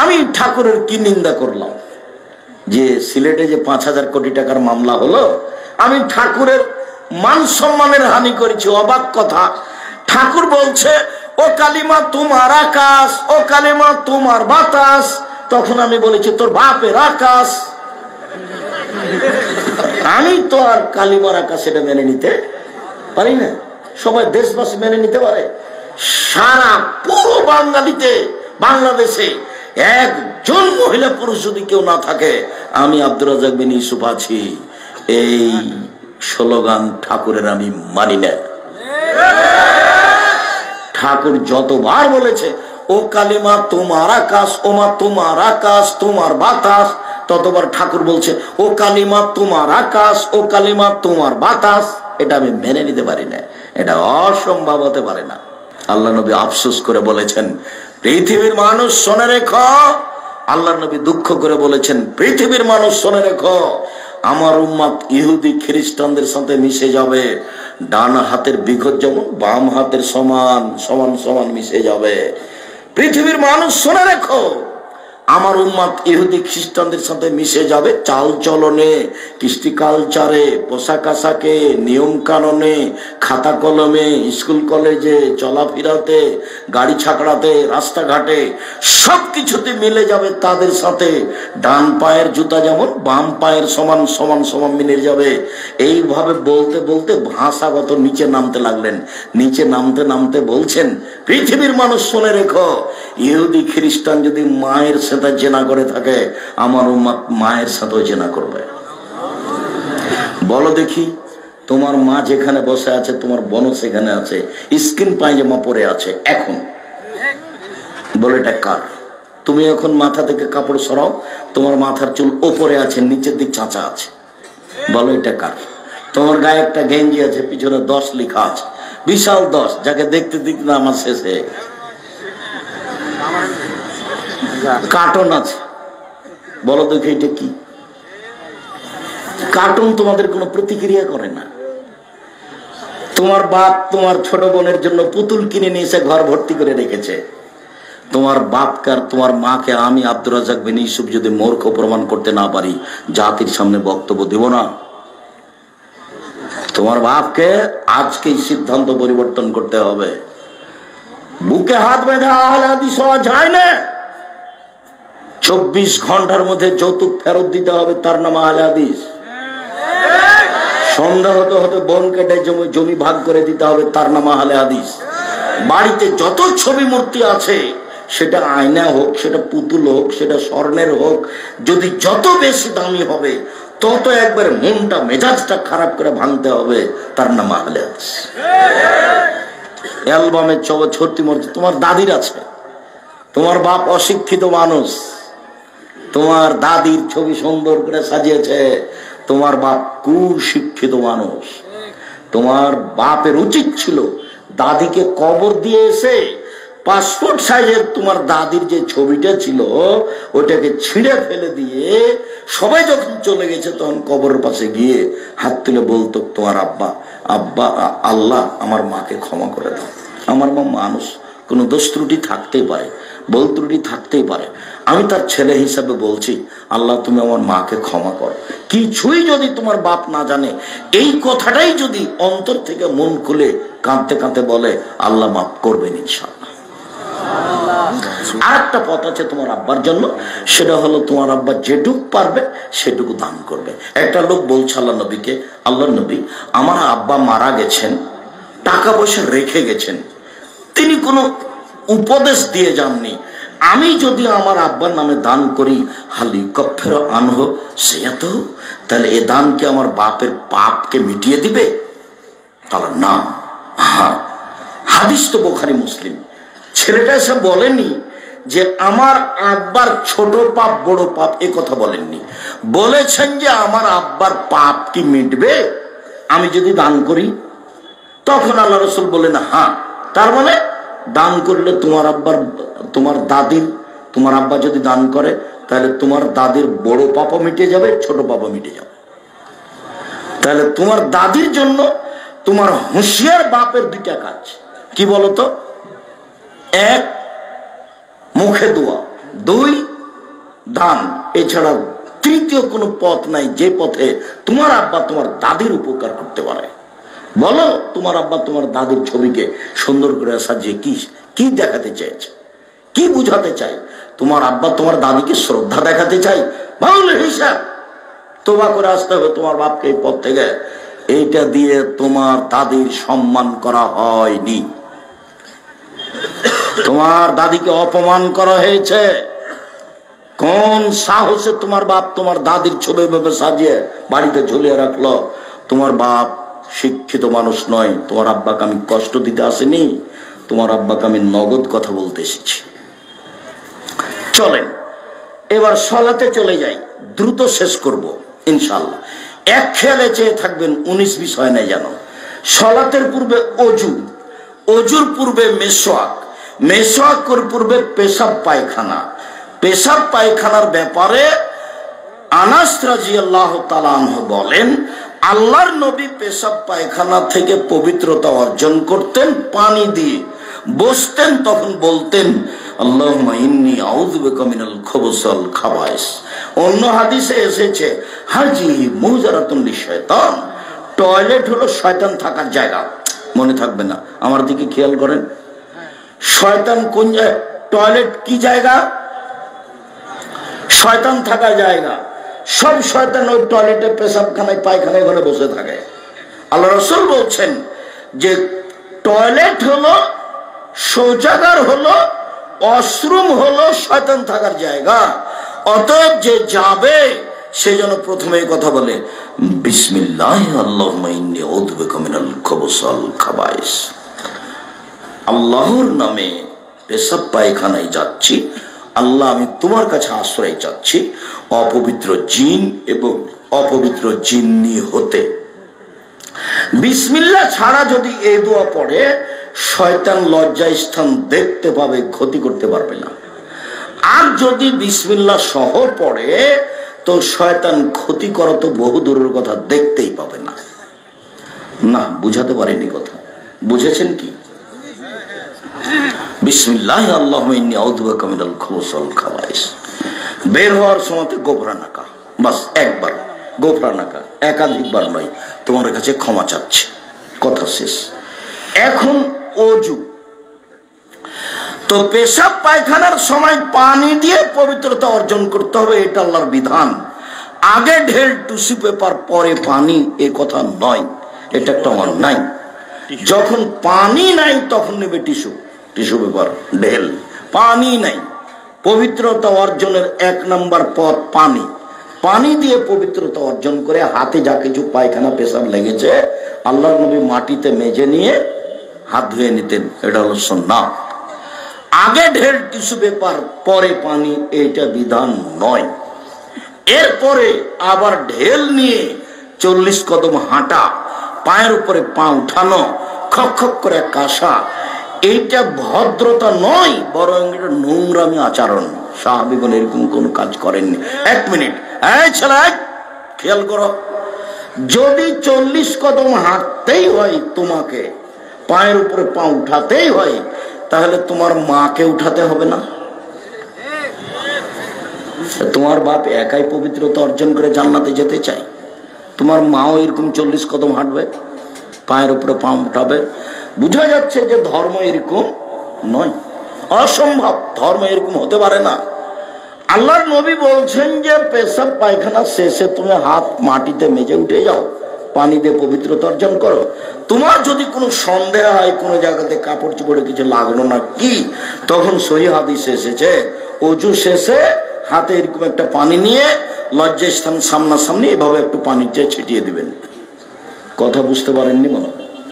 আমি ঠাকুরের কি নিন্দা করলাম যে সিলেটে যে 5,000 কোটি টাকার মামলা হলো, আমি ঠাকুরের মান সম্মানের হানি করেছি। অবাক কথা, ঠাকুর বলছে ও কালিমা তোমার আকাশ, ও কালিমা তোমার বাতাস। তখন আমি বলেছি তোর বাপের আকাশ। আমি তো আর কালিমার আকাশ এটা মেনে নিতে পারি না। সবাই দেশবাসী মেনে নিতে পারে? সারা পুরো বাঙালিতে, বাংলাদেশে একজন মহিলা পুরুষ যদি কেউ না থাকে, আমি আব্দুর রাজ্জাক বিন ইউসুফ আছি। এই স্লোগান ঠাকুরের আমি মানি না। ঠাকুর যতবার বলেছে ও কালিমা তোমার আকাশ, ও মা তোমার আকাশ তোমার বাতাস, ততবার ঠাকুর বলছে ও কালিমা তোমার আকাশ, ও কালিমা তোমার বাতাস। এটা আমি মেনে নিতে পারি না, এটা অসম্ভব হতে পারে না। আল্লাহ নবী আফসোস করে বলেছেন পৃথিবীর মানুষ শুনে রেখো। আল্লাহ নবী দুঃখ করে বলেছেন পৃথিবীর মানুষ শুনে রেখো, আমার উম্মত ইহুদি খ্রিস্টানদের সাথে মিশে যাবে। ডান হাতের বিঘত যেমন বাম হাতের সমান সমান সমান মিশে যাবে। পৃথিবীর মানুষ শুনে রেখো, আমার উম্মত ইহুদি খ্রিস্টানদের সাথে মিশে যাবে চাল চলনে, কৃষ্টি কালচারে, পোশাক আশাকে, নিয়ম কানুনে, খাতা কলমে, স্কুল কলেজে, চলাফেরাতে, গাড়ি ছাকড়াতে, রাস্তাঘাটে, সবকিছুতে মিলে যাবে তাদের সাথে। ডান পায়ের জুতা যেমন বাম পায়ের সমান সমান সমান মিলে যাবে। এইভাবে বলতে বলতে ভাষাগত নিচে নামতে লাগলেন। নিচে নামতে নামতে বলছেন পৃথিবীর মানুষ শুনে রেখো, ইহুদি খ্রিস্টান যদি মায়ের সাথে জেনা করে থাকে, আমার উম্মত মায়ের সাথেও জেনা করবে। বলো দেখি, তোমার মা যেখানে বসে আছে, তোমার বোনও সেখানে আছে, স্কিন পায়জামা পরে আছে এখন, বলে এটা কার? তুমি এখন মাথা থেকে কাপড় সরাও, তোমার মাথার চুল ওপরে আছে, নিচের দিক চাঁচা আছে, বলো এটা কার? তোমার গায়ে একটা গেঞ্জি আছে, পিছনে 10 লেখা আছে, বিশাল 10, যাকে দেখতে দেখতে আমার শেষ হয়ে গেছে। কার্টুন আছে, বলো দেখি এটা কি? কার্টুন তোমাদের কোনো প্রতিক্রিয়া করে না। তোমার বাপ তোমার ছোট বোনের জন্য পুতুল কিনে নিয়ে এসে ঘর ভর্তি করে রেখেছে। তোমার বাপকে আর তোমার মাকে আমি আব্দুর রাজ্জাক বিন ইউসুফ যদি মূর্খ প্রমাণ করতে না পারি, জাতির সামনে বক্তব্য দেব না। তোমার বাপকে আজকেই সিদ্ধান্ত পরিবর্তন করতে হবে। বুকে হাত বেঁধে আহলে হাদিস হওয়া যায় না। 24 ঘন্টার মধ্যে যৌতুক ফেরত দিতে হবে, তার নাম আহলে হাদিস। সন্ধ্যা হতে হতে বন কেটে জমি ভাগ করে দিতে হবে, তার নাম আহলে হাদিস। বাড়িতে যত ছবি মূর্তি আছে, সেটা আয়না হোক, সেটা পুতুল হোক, সেটা স্বর্ণের হোক, যদি যত বেশি দামি হবে, তত একবার মনটা মেজাজটা খারাপ করে ভাঙতে হবে, তার নাম আহলে হাদিস। অ্যালবামের ছত্তি মূর্তি তোমার দাদির আছে, তোমার বাপ অশিক্ষিত মানুষ, তোমার দাদির ছবি সুন্দর করে সাজিয়েছে, তোমার বাপ কুশিক্ষিত মানুষ। তোমার বাপের উচিত ছিল দাদিকে কবর দিয়ে এসে পাসপোর্ট সাইজের তোমার দাদির যে ছবিটা ছিল ওটাকে ছিঁড়ে ফেলে দিয়ে, সবাই যখন চলে গেছে তখন কবরের পাশে গিয়ে হাত তুলে বলতো তোমার আব্বা, আব্বা আল্লাহ আমার মাকে ক্ষমা করে দাও। আমার মা মানুষ, কোনো দোষ ত্রুটি থাকতেই পারে, বল ত্রুটি থাকতেই পারে, আমি তার ছেলে হিসাবে বলছি আল্লাহ তুমি আমার মাকে ক্ষমা করো। কিছুই যদি তোমার বাপ না জানে, এই কথাটাই যদি অন্তর থেকে মন খুলে কাঁদতে কাঁদতে বলে, আল্লাহ মাফ করবেন ইনশাআল্লাহ। আর একটা পথ আছে তোমার আব্বার জন্য, সেটা হলো তোমার আব্বা যেটুকু পারবে সেটুকু দান করবে। একটা লোক বলছে আল্লাহ নবীকে, আল্লাহ নবী আমার আব্বা মারা গেছেন, টাকা পয়সা রেখে গেছেন, তিনি কোনো উপদেশ দিয়ে যাননি, আমি যদি আমার আব্বার নামে দান করি, হালি কফের আনহ সেয়াত, তাহলে এ দান কি আমার বাপের পাপকে মিটিয়ে দিবে? তাহলে না। হ্যাঁ, হাদিস তো বুখারী মুসলিম। ছেলেটা এসে বলেনি যে আমার আব্বার ছোট পাপ বড় পাপ, এ কথা বলেননি। বলেছেন যে আমার আব্বার পাপ কি মিটবে আমি যদি দান করি? তখন আল্লাহ রাসূল বলেন হ্যাঁ, তার মানে দান করলে তোমার আব্বার, তোমার দাদির, তোমার আব্বা যদি দান করে তাহলে তোমার দাদির বড় পাপও মিটে যাবে, ছোট পাপও মিটে যাবে। তাহলে তোমার দাদির জন্য তোমার হুঁশিয়ার বাপের 2টা কাজ কি বলতো? এক, মুখে দোয়া, 2 দান, এছাড়া তৃতীয় কোনো পথ নাই যে পথে তোমার আব্বা তোমার দাদির উপকার করতে পারে। বলো, তোমার আব্বা তোমার দাদির ছবিকে সুন্দর করে সাজিয়ে কি দেখাতে চেয়েছে, কি বুঝাতে চাই? তোমার আব্বা তোমার দাদিকে শ্রদ্ধা দেখাতে চাই? ভালো হিসাব তোবা করে আসতে হবে তোমার বাপকে এই পথ থেকে। এইটা দিয়ে তোমার দাদির সম্মান করা হয়নি, তোমার দাদিকে অপমান করা হয়েছে। কোন সাহসে তোমার বাপ তোমার দাদির ছবি ভাবে সাজিয়ে বাড়িতে ঝুলিয়ে রাখলো? তোমার বাপ শিক্ষিত মানুষ নয়। তোমার আব্বাকে আমি কষ্ট দিতে আসিনি, তোমার আব্বাকে আমি নগদ কথা বলতে এসেছি। চলেন এবার সলাতে চলে যাই, দ্রুত শেষ করব ইনশাআল্লাহ। এক খেয়ালে চেয়ে থাকবেন, 19-20 হয় নাই যেন। সলাতের পূর্বে অজু, অজুর পূর্বে মেসওয়াক, মেসওয়াকের পূর্বে পেশাব পায়খানা। পেশাব পায়খানার ব্যাপারে আনাস রাদিয়াল্লাহু তাআলা আনহু বলেন, আল্লাহর নবী পেশাব পায়খানা থেকে পবিত্রতা অর্জন করতেন পানি দিয়ে। বসতেন তখন বলতেন, আল্লাহুম্মা ইন্নী আউযু বিকা মিনাল খুবুসি ওয়াল খাবায়েস। অন্য হাদিসে এসেছে, হাজি মুজারাতুন লিশাইতান, টয়লেট হলো শয়তান থাকার জায়গা। মনে থাকবে না? আমার দিকে খেয়াল করেন, শয়তান কোন জায়গা? টয়লেট কি জায়গা? শয়তান থাকার জায়গা। সব শয়তান ওই টয়লেটে, পেশাবখানায়, পায়খানায় ঘরে বসে থাকে। আল্লাহ রাসূল বলছেন যে টয়লেট হলো, শৌচাগার হলো, ওয়াশরুম হলো শয়তান থাকার জায়গা। অতএব যে যাবে সে যেন প্রথমে কথা বলে, বিসমিল্লাহ আল্লাহুম্মা ইন্নী আউযু বিকা মিনাল খুবুসি ওয়াল খাবায়েস। আল্লাহর নামে পেশাব পায়খানায় যাচ্ছি, আল্লাহ আমি তোমার কাছে আশ্রয় চাচ্ছি অপবিত্র জিন এবং অপবিত্র জিন্নি হতে। বিসমিল্লাহ ছাড়া যদি এই দোয়া পড়ে, শয়তান লজ্জা স্থান দেখতে পাবে, ক্ষতি করতে পারবে না। আর যদি বিসমিল্লাহ সহ পড়ে, তো শয়তান ক্ষতি করা তো বহু দূরের কথা, দেখতেই পাবে না। না, বুঝাতে পারিনি কথা, বুঝেছেন কি? বিসমিল্লাহ আল্লাহুম্মা ইন্নী আউযু বিকা মিনাল খুবুসি ওয়াল খাবায়েস। বের হওয়ার সময় গোফরানাকা, বাস একবার গোফরানাকা, একাধিকবার নয়। তোমার কাছে ক্ষমা চাচ্ছি, কথা শেষ। এখন অজু। তো পেশাব পায়খানার সময় পানি দিয়ে পবিত্রতা অর্জন করতে হবে, এটা আল্লাহর বিধান। আগে ঢেল টিস্যু পেপার পরে পানি, এ কথা নয়, এটা একটা অন্যায়। যখন পানি নাই তখন নেবে টিস্যু পেপার, ঢেল। পানি নাই, পবিত্রতা অর্জনের 1 নম্বর পথ পানি। পানি দিয়ে পবিত্রতা অর্জন করে হাতে যা কিছু পায়খানা পেশাব লেগেছে, আল্লাহর নবী মাটিতে মেজে নিয়ে হাত ধুয়ে নিতেন, এটা হলো সুন্নাত। আগে ঢেল টিস্যু পেপার পরে পানি, এটা বিধান নয়। এরপরে আবার ঢেল নিয়ে 40 কদম হাঁটা, পায়ের উপরে পা উঠানো, খক খক করে কাশা, এইটা ভদ্রতা নয়, বরং এটা নোংরামি আচরণ। সাহাবীগণ এরকম কোন কাজ করেননি। 1 মিনিট, এই ছেলে খেয়াল করো, যদি 40 কদম হাঁটতেই হয়, তোমাকে পায়ের উপরে পা উঠাতেই হয়, তাহলে তোমার মাকে উঠাতে হবে না? তোমার বাপ একাই পবিত্রতা অর্জন করে জান্নাতে যেতে চায়, তোমার মাও এরকম 40 কদম হাঁটবে, পায়ের উপরে পা উঠাবে? বুঝা যাচ্ছে যে ধর্ম এরকম নয়, অসম্ভব, ধর্ম এরকম হতে পারে না। আল্লাহর নবী বলছেন যে পেশাব পায়খানা শেষে তুমি হাত মাটিতে মেজে উঠে যাও, পানি দিয়ে পবিত্রতা অর্জন করো। তোমার যদি কোনো সন্দেহ হয় কোনো জায়গাতে কাপড় চোপড়ে কিছু লাগলো না কি, তখন সহিহ হাদিসে এসেছে ওযু শেষে হাতে এরকম একটা পানি নিয়ে লজ্জাস্থান সামনাসামনি এভাবে একটু পানিতে ছিটিয়ে দিবেন। কথা বুঝতে পারেননি মনে?